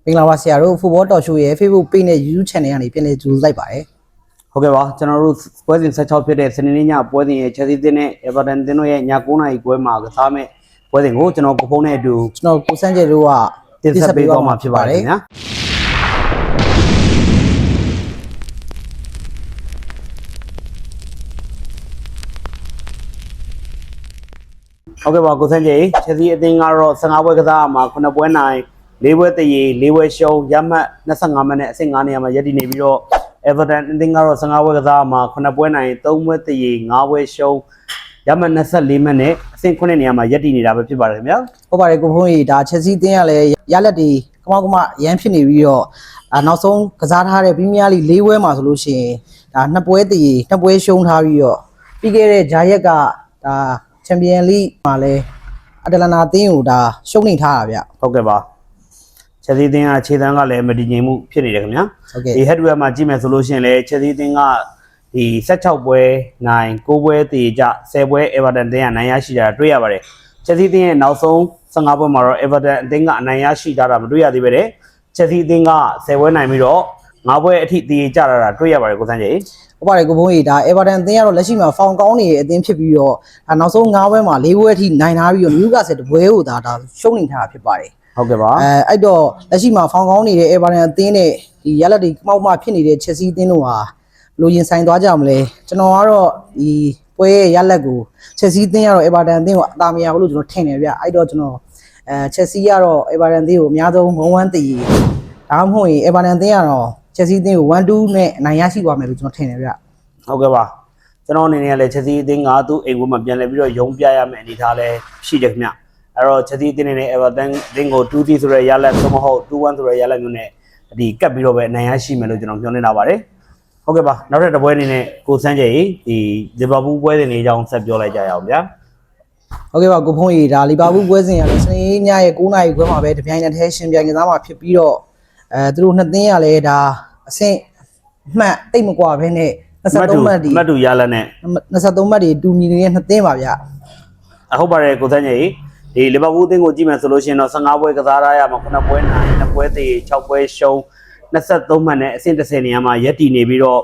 င်္ဂလာပါဆရာတို့ Football Talk Show ရဲ့ Facebook Page နဲ့ YouTube Channel ကနေပြန်လည်ကြိုဆိုလိုက်ပါတယ်ဟုတ်ကဲ့ပါကျွန်တော်တို့ပွဲစဉ်16ဖြစ်တဲ့စနေနေ့ညပွဲစဉ်ရဲ့ Chelsea တင်းနဲ့ Everton တင်းတို့ရဲ့ည9:00 နာရီပွဲမှာကစားမဲ့ပွဲစဉ်ကိုကျွန်တော်ကိုဖုန်းနဲ့အတူကျွန်တော်ကိုစန်းကျဲတို့ကတင်ဆက်ပေးသွားမှာဖြစ်ပါတယ်ခင်ဗျာဟုတ်ကဲ့ပါကိုစန်းကျဲ Chelsea အသင်းကတော့15ပွဲကစားမှာ9ပွဲနိုင်4ပွဲတရေ4ပွဲရှုံးရမှတ်25မိနစ်အဆင့်9နေရာမှာရပ်တည်နေပြီးတော့ Everton အသင်းကတော့15ပွဲကစားမှာ9ပွဲနိုင်3ပွဲတရေ5ပွဲရှုံးရမှတ်24မိနစ်အဆင့်9နေရာမှာရပ်တည်နေတာပဲဖြစ်ပါတယ်ခင်ဗျာဟုတ်ပါတယ်ကိုဖုန်းကြီးဒါ Chelsea အသင်းကလည်းရလက်တွေကမောရမ်းဖြစ်နေပြီးတော့နောက်ဆုံးကစားထားတဲ့ Premier League 4ပွဲမှာဆိုလို့ရှိရင်ဒါ2ပွဲတရေ2ပွဲရှုံးထားပြီးတော့ပြီးခဲ့တဲ့ဂျာရက်ကဒါ Champions League မှာလည်းအတလနာအသင်းကိုဒါရှုံးနေထားတာဗျဟုတ်ကဲ့ပါChelsea အသင်းကခြေတန်းကလည်းမတည်ငြိမ်မှုဖြစ်နေတယ်ခင်ဗျာဒီ headwear မှာကြည့်မယ်ဆိုလို့ရှိရင်လည်း Chelsea အသင်းကဒီ16ပွဲနိုင်9ပွဲတည်ကြ10ပွဲ Everton အသင်းကနိုင်ရရှိတာတွေ့ရပါတယ် Chelsea အသင်းရဲ့နောက်ဆုံး15ပွဲမှာတော့ Everton အသင်းကအနိုင်ရရှိတာမတွေ့ရသေးပဲတဲ့ Chelsea အသင်းက10ပွဲနိုင်ပြီးတော့9ပွဲအထိတည်ကြတာတွေ့ရပါတယ်ကိုစန်းကြီးဟုတ်ပါတယ်ကိုဘုန်းကြီးဒါ Everton အသင်းကတော့လက်ရှိမှာဖောင်ကောင်းနေတဲ့အသင်းဖြစ်ပြီးတော့နောက်ဆုံး9ပွဲမှာ4ပွဲအထိနိုင်ထားပြီးတော့ Newcastle တပွဲကိုဒါရှုံးနေထားတာဖြစ်ပါတယ်ဟုတ်ကဲ့ပါအဲ့တော့လက်ရှိမှာဖောင်ကောင်းနေတဲ့ Everton အသင်းနဲ့ဒီရလက်တွေမှောက်မှဖြစ်နေတဲ့ Chelsea အသင်းတို့ဟာလိုရင်ဆိုင်သွားကြမလဲကျွန်တော်ကတော့ဒီပွဲရဲ့ရလက်ကို Chelsea အသင်းကတော့ Everton အသင်းကိုအသာမရဘူးလို့ကျွန်တော်ထင်တယ်ဗျအဲ့တော့ကျွန်တော်Chelsea ကတော့ Everton အသင်းကိုအများဆုံး1-1တည်ဒါမှမဟုတ်ရင် Everton အသင်းကတော့ Chelsea အသင်းကို1-2နဲ့အနိုင်ရရှိသွားမယ်လို့ကျွန်တော်ထင်တယ်ဗျဟုတ်ကဲ့ပါကျွန်တော်အနေနဲ့လည်း Chelsea အသင်းကသူ့အိမ်ဝင်းမှာပြန်လည်ပြီးတော့ရုံးပြရမယ့်အနေအထားလည်းရှိတယ်ခင်ဗျအဲ့တော့ Chelsea အသင်းနဲ့ Everton အသင်းကို 2-3 ဆိုတဲ့ရလက်သို့မဟုတ် 2-1 ဆိုတဲ့ရလက်မျိုးနဲ့ဒီကပ်ပြီးတော့ပဲအနိုင်ရရှိမယ်လို့ကျွန်တော်ပြောနေတာပါတယ်ဟုတ်ကဲ့ပါနောက်ထပ်တစ်ပွဲအနေနဲ့ကိုစန်းကျဲဒီလီဗာပူးပွဲစဉ်လေးအကြောင်းဆက်ပြောလိုက်ကြရအောင်ဗျာဟုတ်ကဲ့ပါကိုဖုန်းကြီးဒါလီဗာပူးပွဲစဉ်ရလဲစနေညရဲ့9နာရီခွဲမှာပဲတပြိုင်နက်တည်းရှင်ပြိုင်ကစားမှာဖြစ်ပြီးတော့သူတို့နှစ်သင်းရလဲဒါအဆင့်မှတ်တိတ်မကွာဘဲနဲ့23မှတ်ဒီမှတ်တူရလက်နဲ့23မှတ်ဒီတူညီနေတဲ့နှစ်သင်းပါဗျဟုတ်ပါတယ်ကိုစန်းကျဲဒီလီဗာပူးအသင်းကိုကြည့်မယ်ဆိုလို့ရှိရင်တော့15ပွဲကစားရမှာ9ပွဲနိုင်2ပွဲသေး6ပွဲရှုံး23မှတ်နဲ့အဆင့်10နေရာမှာရပ်တည်နေပြီးတော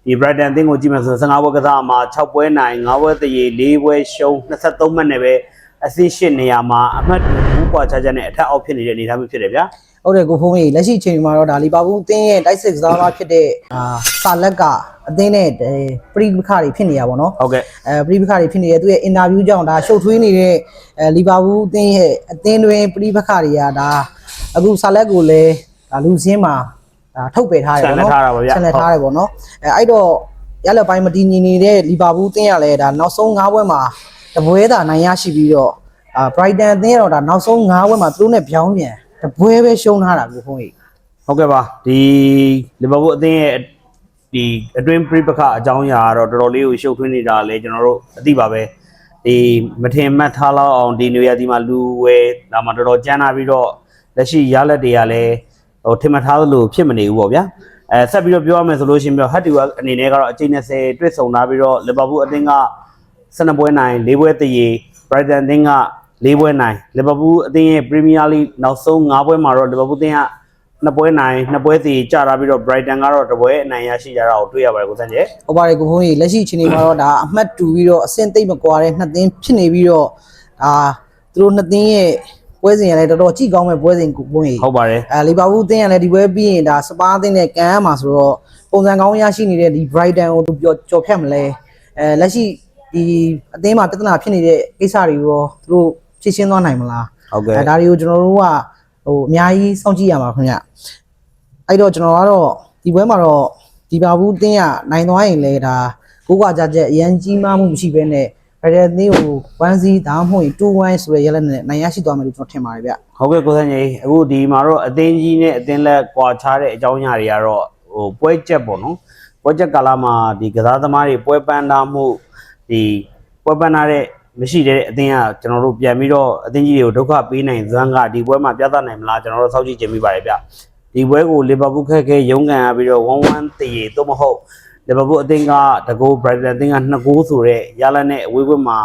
့ဒီ Brighton အသင်းကိုကြည့်မယ်ဆို15ပွဲကစားမှာ6ပွဲနိုင်5ပွဲသေး4ပွဲရှုံး23မှတ်နဲ့ပဲအဆင့်10နေရာမှာအမှတ်2ကွာခြားချက်နဲ့အထက်အောက်ဖြစ်နေတဲ့အနေအထားမျိုးဖြစ်တယ်ဗျာဟုတ်တယ်ကိုဖုန်းကြီးလက်ရှိအချိန်မှာတော့ဒါလီဗာပူးအသင်းရဲ့တိုက်စစ်ကစားသမားဖြစ်တဲ့ဆာလက်ကအသင်းနဲ့ပရိပခါတွေဖြစ်နေရပါတော့ဟုတ်ကဲ့ပရိပခါတွေဖြစ်နေတဲ့သူရဲ့အင်တာဗျူးကြောင့်ဒါရှုပ်ထွေးနေတဲ့လီဗာပူးအသင်းရဲ့အသင်းတွင်ပရိပခါတွေကဒါအခုဆာလက်ကိုလည်းဒါလူစင်းမှာထုတ်ပယ်ထားတယ်ပေါ့နော်ဆက်လက်ထားတယ်ပေါ့နော်အဲ့တော့ရလက်ပိုင်းမတည်ငြိမ်နေတဲ့လီဗာပူးအသင်းကလည်းဒါနောက်ဆုံး9ပွဲမှာတပွဲသာနိုင်ရရှိပြီးတော့Brighton အသင်းကတော့ဒါနောက်ဆုံး9ပွဲမှာသူတို့နဲ့ပြောင်းပြန်တပွဲပဲရှုံးထားတာကိုဖုန်းကြီးဟုတ်ကဲ့ပါဒီလီဗာပူးအသင်းရဲ့ဒီအတွင်းပရိပခအကြောင်းအရာကတော့တော်တော်လေးကိုရှုပ်ထွေးနေတာလေကျွန်တော်တို့အသိပါပဲဒီမထင်မှတ်ထားလောက်အောင်ဒီနေရာဒီမှာလူဝဲဒါမှတော်တော်ကြမ်းလာပြီးတော့လက်ရှိရလက်တွေကလည်းဟိုထင်မှတ်ထားသလိုဖြစ်မနေဘူးပေါ့ဗျာဆက်ပြီးတော့ပြောရမယ်ဆိုလို့ရှိရင်ဟတ်တီဝါအနေနဲ့ကတော့အချိန်20တွေ့ဆုံလာပြီးတော့လီဗာပူးအသင်းက12ပွဲနိုင်4ပွဲတည် Brighton အသင်းက4ပွဲနိုင်လီဗာပူးအသင်းရဲ့ Premier League နောက်ဆုံး5ပွဲမှာတော့လီဗာပူးအသင်းက2ပွဲနိုင်2ပွဲတည်ကြာလာပြီးတော့ Brighton ကတော့တပွဲအနိုင်ရရှိကြတာကိုတွေ့ရပါတယ်ကိုစန်းကျဲဟုတ်ပါတယ်ကိုဖုန်းကြီးလက်ရှိအချိန်မှာတော့ဒါအမှတ်တူပြီးတော့အဆင့်သိမ့်မကွာတဲ့နှစ်သင်းဖြစ်နေပြီးတော့ဒါသူတို့နှစ်သင်းရဲ့ပွဲစဉ်ရလဲတော်တော်ကြည့်ကောင်းမဲ့ပွဲစဉ်ကိုဖုန်းကြီးဟုတ်ပါတယ်လီဗာပူးအသင်းကလည်းဒီပွဲပြီးရင်ဒါစပါးအသင်းနဲ့ကန်ရမှာဆိုတော့ပုံစံကောင်းရရှိနေတဲ့ဒီ Brighton ကိုသူကြော်ဖြတ်မလဲလက်ရှိဒီအသင်းမှာပြဿနာဖြစ်နေတဲ့ကိစ္စတွေရောသူတို့ဖြေရှင်းသွားနိုင်မလားဟုတ်ကဲ့ဒါတွေကိုကျွန်တော်တို့ကဟိုအများကြီးစောင့်ကြည့်ရမှာခင်ဗျအဲ့တော့ကျွန်တော်ကတော့ဒီပွဲမှာတော့ဒီဘာဘူးအသင်းကနိုင်သွားရင်လေဒါကိုးကွာကြချက်အရန်ကြီးမားမှုမရှိဘဲနဲ့ဗရတဲ့အသင်းကို1-0ဒါမှမဟုတ်2-1ဆိုတဲ့ရလနဲ့နိုင်ရရှိသွားမယ်လို့ကျွန်တော်ထင်ပါတယ်ဗျဟုတ်ကဲ့ကိုစန်းကြီးအခုဒီမှာတော့အသင်းကြီးနဲ့အသင်းလက်ကွာခြားတဲ့အကြောင်းအရာတွေကတော့ဟိုပွဲချက်ပေါ့နော်ပွဲချက်ကာလမှာဒီကစားသမားတွေပွဲပန်းတာမှုဒီပွဲပန်းထားတဲ့မရှိတဲ့အသင်းကကျွန်တော်တို့ပြန်ပြီးတော့အသင်းကြီးတွေကိုဒုက္ခပေးနိုင်ဇန်းကဒီပွဲမှာပြသနိုင်မလားကျွန်တော်တို့စောင့်ကြည့်ကြည့်မိပါတယ်ဗျဒီပွဲကိုလီဗာပူးခက်ခဲရုန်းကန်ရပြီးတော့1-1တည်သို့မဟုတ်လီဗာပူးအသင်းကတကူ Brighton အသင်းက2ဂိုးဆိုတဲ့ရလနဲ့အဝေးပွဲမှာ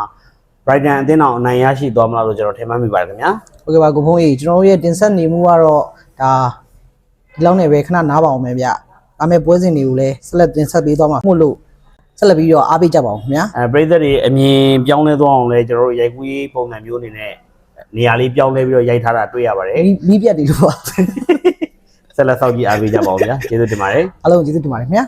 Brighton အသင်းအောင်အနိုင်ရရှိသွားမလားလို့ကျွန်တော်ထင်မှတ်မိပါတယ်ခင်ဗျာဟုတ်ကဲ့ပါကိုဖုန်းကြီးကျွန်တော်တို့ရဲ့တင်ဆက်နေမှုကတော့ဒါ ဒီလောက်နဲ့ပဲခဏနားပါအောင်မယ်ဗျဒါမဲ့ပွဲစဉ်တွေကိုလည်းဆက်လက်တင်ဆက်ပေးသွားမှာမို့လို့ဆက်လက်ပြီးတော့အားပေးကြပါအောင်ခင်ဗျာ ပရိသတ်တွေအမြင်ပြောင်းလဲသွားအောင်လဲကျွန်တော်တို့ရိုက်ကူးရေးပုံစံမျိုးအနေနဲ့နေရာလေးပြောင်းလဲပြီးတော့ရိုက်ထားတာတွေ့ရပါတယ် မီးပြတ်တွေလို့ပါ ဆက်လက်ဆောက်ကြည့်အားပေးကြပါဦးဗျာကျေးဇူးတင်ပါတယ် အားလုံးကျေးဇူးတင်ပါတယ်ခင်ဗျာ